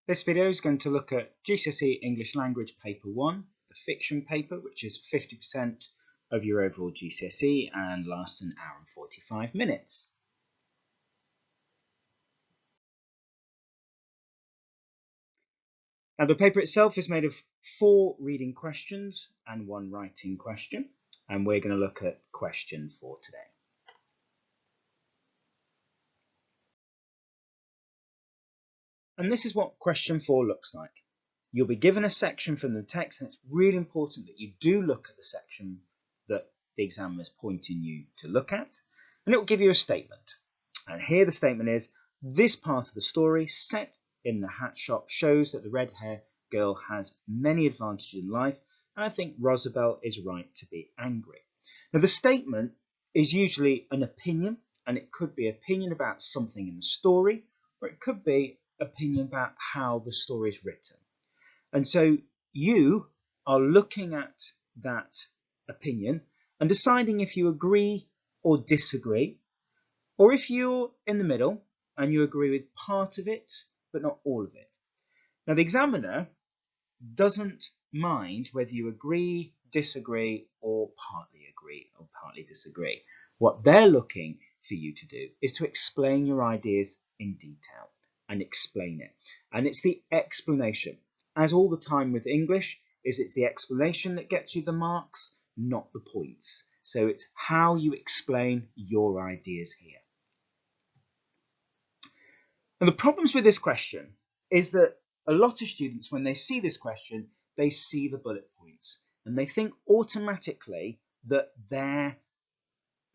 This video is going to look at GCSE English Language Paper 1, the fiction paper, which is 50% of your overall GCSE and lasts an hour and 45 minutes. Now, the paper itself is made of 4 reading questions and 1 writing question, and we're going to look at question 4 today. And this is what question 4 looks like. You'll be given a section from the text, and it's really important that you do look at the section that the examiner is pointing you to look at, and it will give you a statement. And here the statement is, this part of the story set in the hat shop shows that the red-haired girl has many advantages in life, and I think Rosabelle is right to be angry. Now, the statement is usually an opinion, and it could be opinion about something in the story, or it could be opinion about how the story is written. And so you are looking at that opinion and deciding if you agree or disagree, or if you're in the middle and you agree with part of it but not all of it. Now, the examiner doesn't mind whether you agree, disagree, or partly agree or partly disagree. What they're looking for you to do is to explain your ideas in detail and explain it. And it's the explanation, as all the time with English, it's the explanation that gets you the marks, not the points. So it's how you explain your ideas here. And the problems with this question is that a lot of students, when they see this question, they see the bullet points and they think automatically that their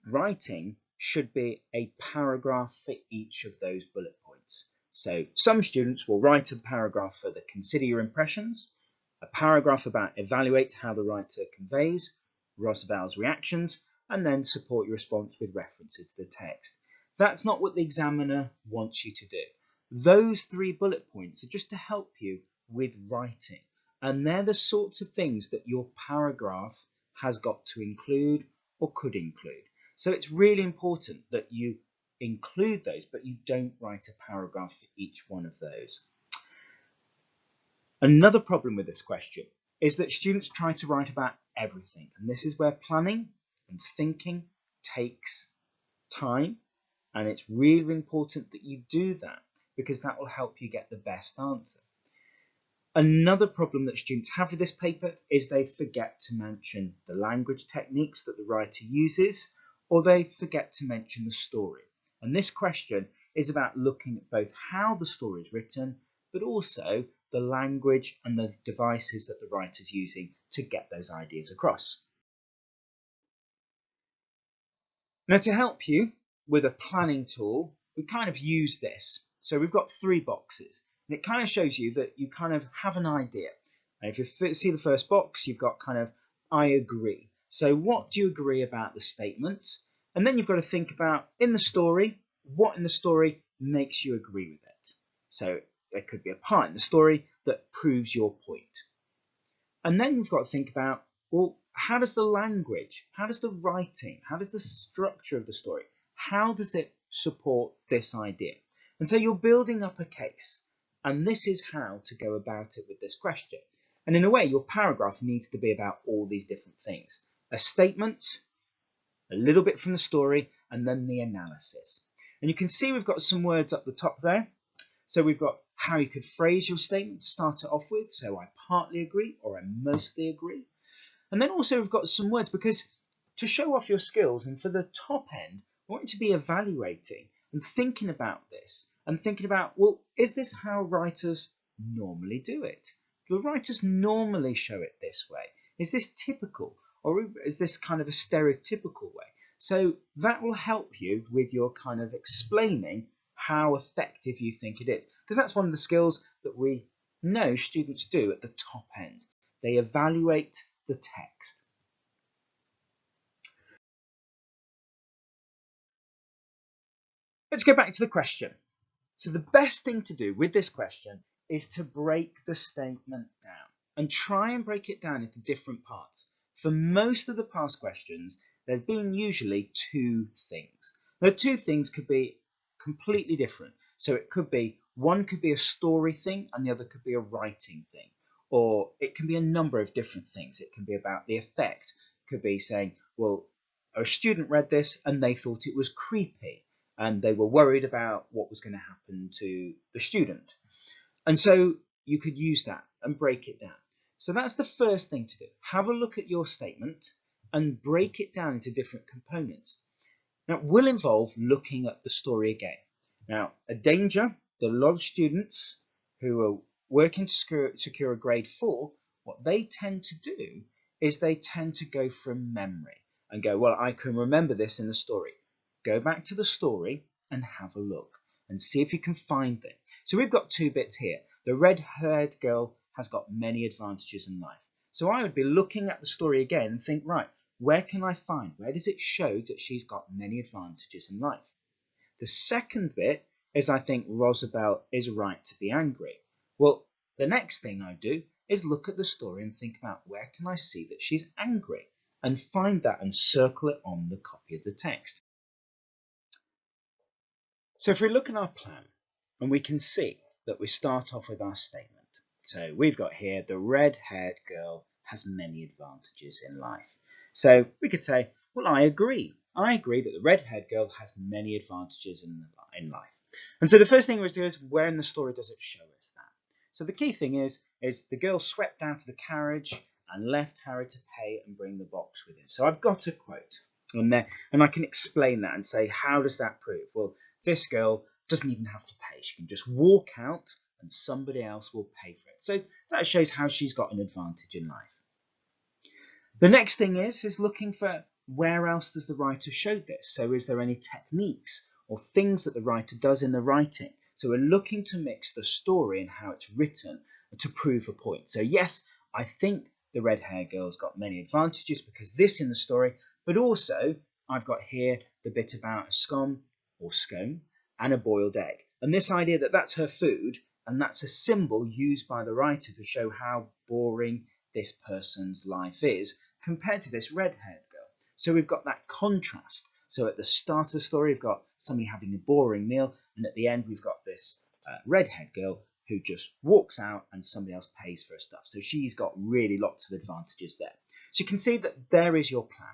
writing should be a paragraph for each of those bullet points. So some students will write a paragraph for the consider your impressions, a paragraph about evaluate how the writer conveys Rosabelle's reactions, and then support your response with references to the text. That's not what the examiner wants you to do. Those 3 bullet points are just to help you with writing, and they're the sorts of things that your paragraph has got to include or could include. So it's really important that you include those, but you don't write a paragraph for each one of those. Another problem with this question is that students try to write about everything, and this is where planning and thinking takes time, and it's really important that you do that because that will help you get the best answer. Another problem that students have with this paper is they forget to mention the language techniques that the writer uses, or they forget to mention the story. And this question is about looking at both how the story is written, but also the language and the devices that the writer is using to get those ideas across. Now, to help you with a planning tool, we kind of use this. So we've got 3 boxes, and it kind of shows you that you kind of have an idea. And if you see the first box, you've got kind of I agree. So what do you agree about the statement? And then you've got to think about in the story, what in the story makes you agree with it. So there could be a part in the story that proves your point. And then you've got to think about, well, how does the language, how does the writing, how does the structure of the story, how does it support this idea? And so you're building up a case, and this is how to go about it with this question. And in a way, your paragraph needs to be about all these different things. A statement, a little bit from the story, and then the analysis. And you can see we've got some words up the top there. So we've got how you could phrase your statement to start it off with. So I partly agree, or I mostly agree. And then also we've got some words, because to show off your skills, and for the top end, I want you to be evaluating and thinking about this, and thinking about, well, is this how writers normally do it? Do writers normally show it this way? Is this typical, or is this kind of a stereotypical way? So that will help you with your kind of explaining how effective you think it is, because that's one of the skills that we know students do at the top end. They evaluate the text. Let's go back to the question. So the best thing to do with this question is to break the statement down and try and break it down into different parts. For most of the past questions, there's been usually 2 things. Now, 2 things could be completely different. So it could be One could be a story thing and the other could be a writing thing. Or it can be a number of different things. It can be about the effect. It could be saying, well, a student read this and they thought it was creepy and they were worried about what was going to happen to the student. And so you could use that and break it down. So that's the first thing to do. Have a look at your statement and break it down into different components. Now, it will involve looking at the story again. Now, a danger that a lot of students who are working to secure a grade 4, what they tend to do is they tend to go from memory and go, well, I can remember this in the story. Go back to the story and have a look and see if you can find them. So we've got two bits here. The red-haired girl has got many advantages in life. So I would be looking at the story again and think, right, where can I find? Where does it show that she's got many advantages in life? The second bit is I think Rosabelle is right to be angry. Well, the next thing I do is look at the story and think about where can I see that she's angry and find that and circle it on the copy of the text. So if we look at our plan and we can see that we start off with our statement. So we've got here the red-haired girl has many advantages in life. So we could say, well, I agree. I agree that the red-haired girl has many advantages in life. And so the first thing we do is where in the story does it show us that? So the key thing is the girl swept down to the carriage and left Harry to pay and bring the box with him. So I've got a quote on there and I can explain that and say, how does that prove? Well, this girl doesn't even have to pay. She can just walk out and somebody else will pay for it. So that shows how she's got an advantage in life. The next thing is looking for where else does the writer show this? So is there any techniques or things that the writer does in the writing? So we're looking to mix the story and how it's written to prove a point. So yes, I think the red-haired girl's got many advantages because this in the story, but also I've got here the bit about a scone or scone and a boiled egg. And this idea that that's her food and that's a symbol used by the writer to show how boring this person's life is compared to this red-haired girl. So we've got that contrast. So at the start of the story, we've got somebody having a boring meal, and at the end, we've got this red-haired girl who just walks out and somebody else pays for her stuff. So she's got really lots of advantages there. So you can see that there is your plan.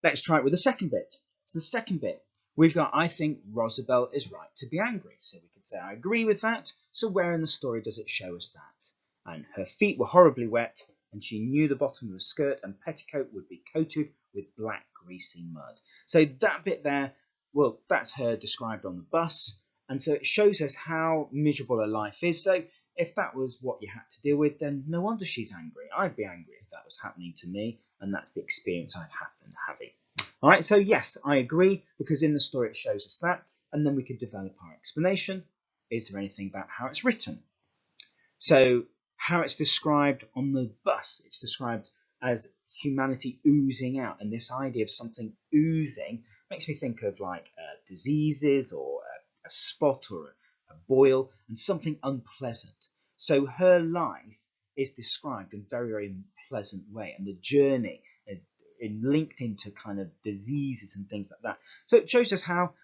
Let's try it with the second bit. So the second bit, we've got, I think Rosabelle is right to be angry. So we could say, I agree with that. So where in the story does it show us that? And her feet were horribly wet, and she knew the bottom of her skirt and petticoat would be coated with black greasy mud. So that bit there, well, that's her described on the bus. And so it shows us how miserable her life is. So if that was what you had to deal with, then no wonder she's angry. I'd be angry if that was happening to me, and that's the experience I've happened having. All right, so yes, I agree, because in the story it shows us that, and then we could develop our explanation. Is there anything about how it's written? So how it's described on the bus, it's described as humanity oozing out, and this idea of something oozing makes me think of like diseases or a spot or a boil and something unpleasant. So her life is described in a very, very unpleasant way, and the journey linked into kind of diseases and things like that. So it shows us how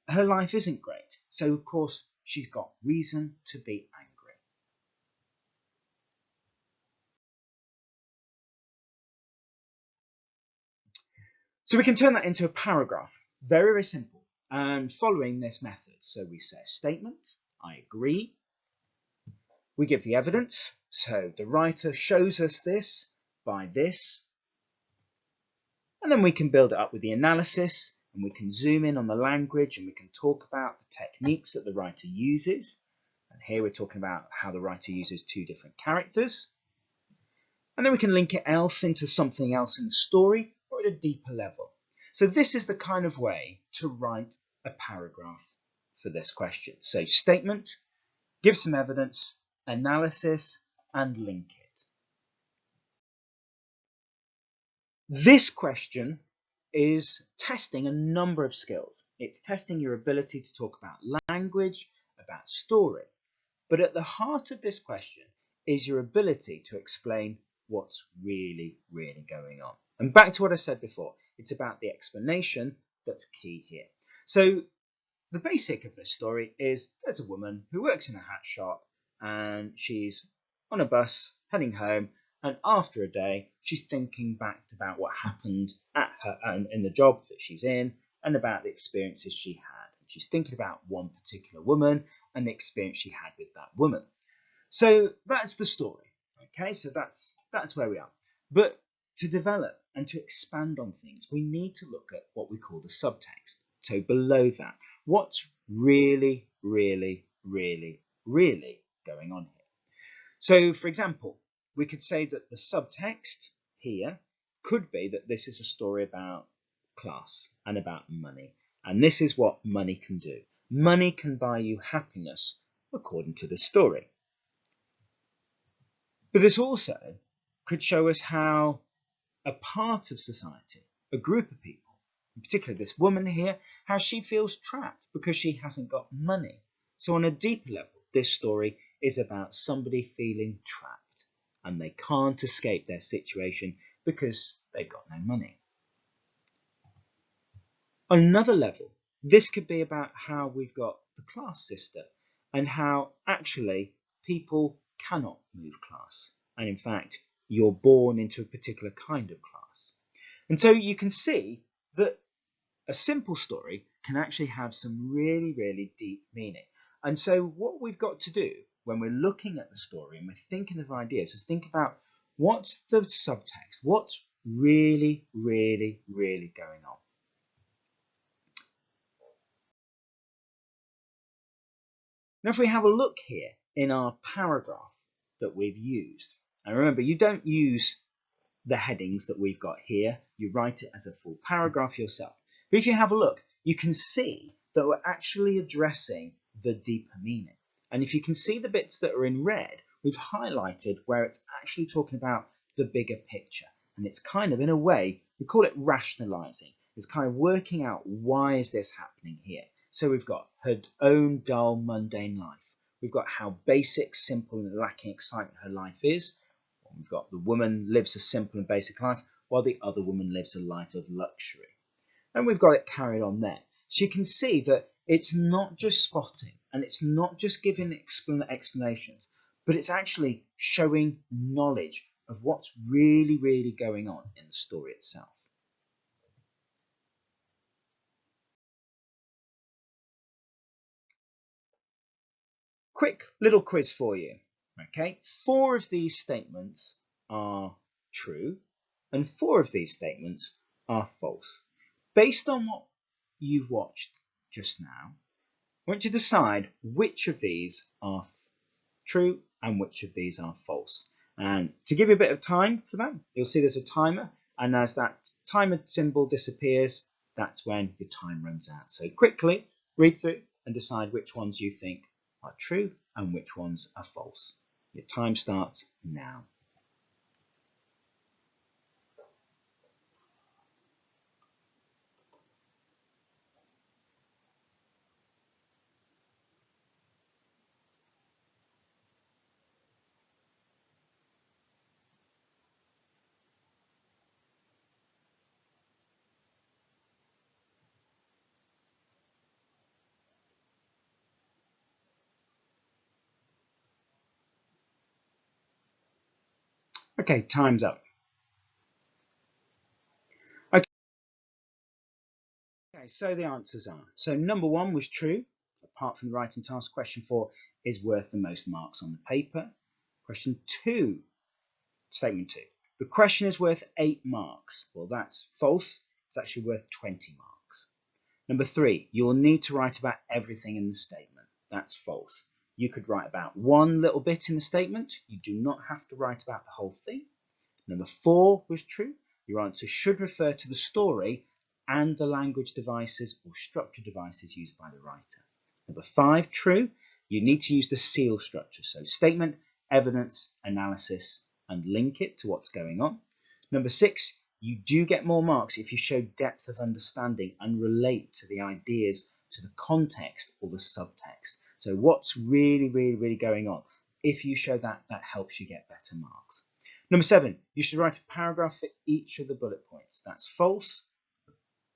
her life isn't great. So of course she's got reason to be angry. So we can turn that into a paragraph. Very, very simple. And following this method. So we say a statement, I agree. We give the evidence. So the writer shows us this by this. And then we can build it up with the analysis, and we can zoom in on the language, and we can talk about the techniques that the writer uses. And here we're talking about how the writer uses two different characters. And then we can link it else into something else in the story or at a deeper level. So this is the kind of way to write a paragraph for this question. So statement, give some evidence, analysis, and link it. This question is testing a number of skills. It's testing your ability to talk about language, about story. But at the heart of this question is your ability to explain what's really, really going on. And back to what I said before, it's about the explanation that's key here. So the basic of this story is there's a woman who works in a hat shop and she's on a bus heading home, and after a day she's thinking back about what happened at her in the job that she's in and about the experiences she had. She's thinking about one particular woman and the experience she had with that woman. So that's the story. Okay, so that's where we are. But to develop and to expand on things, we need to look at what we call the subtext. So below that, what's really, really, really, really going on here? So, for example, we could say that the subtext here could be that this is a story about class and about money. And this is what money can do. Money can buy you happiness, according to the story. But this also could show us how a part of society, a group of people, in particular this woman here, how she feels trapped because she hasn't got money. So on a deeper level, this story is about somebody feeling trapped and they can't escape their situation because they've got no money. On another level, this could be about how we've got the class system and how actually people cannot move class. And in fact, you're born into a particular kind of class. And so you can see that a simple story can actually have some really, really deep meaning. And so what we've got to do when we're looking at the story and we're thinking of ideas is think about what's the subtext, what's really, really, really going on. Now, if we have a look here in our paragraph that we've used, and remember, you don't use the headings that we've got here, you write it as a full paragraph yourself. But if you have a look, you can see that we're actually addressing the deeper meaning. And if you can see the bits that are in red, we've highlighted where it's actually talking about the bigger picture. And it's kind of, in a way, we call it rationalizing. It's kind of working out why is this happening here. So we've got her own dull, mundane life. We've got how basic, simple, and lacking excitement her life is. We've got the woman lives a simple and basic life, while the other woman lives a life of luxury. And we've got it carried on there. So you can see that it's not just spotting, and it's not just giving explanations, but it's actually showing knowledge of what's really, really going on in the story itself. Quick little quiz for you. Okay, 4 of these statements are true, and 4 of these statements are false. Based on what you've watched just now, I want you to decide which of these are true and which of these are false. And to give you a bit of time for that, you'll see there's a timer, and as that timer symbol disappears, that's when your time runs out. So quickly read through and decide which ones you think are true and which ones are false. Your time starts now. Okay, time's up. Okay, so the answers are. So number 1 was true. Apart from the writing task, question 4 is worth the most marks on the paper. Question 2, statement 2. The question is worth 8 marks. Well, that's false. It's actually worth 20 marks. Number 3, you'll need to write about everything in the statement. That's false. You could write about one little bit in the statement. You do not have to write about the whole thing. Number 4 was true. Your answer should refer to the story and the language devices or structure devices used by the writer. Number 5, true. You need to use the SEAL structure. So statement, evidence, analysis, and link it to what's going on. Number 6, you do get more marks if you show depth of understanding and relate to the ideas, to the context or the subtext. So what's really, really, really going on? If you show that, that helps you get better marks. Number 7, you should write a paragraph for each of the bullet points. That's false.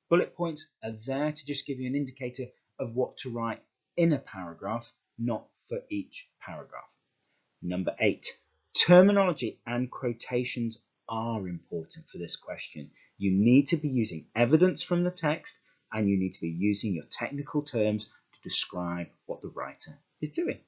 Bullet points are there to just give you an indicator of what to write in a paragraph, not for each paragraph. Number 8, terminology and quotations are important for this question. You need to be using evidence from the text, and you need to be using your technical terms to describe what the writer is doing.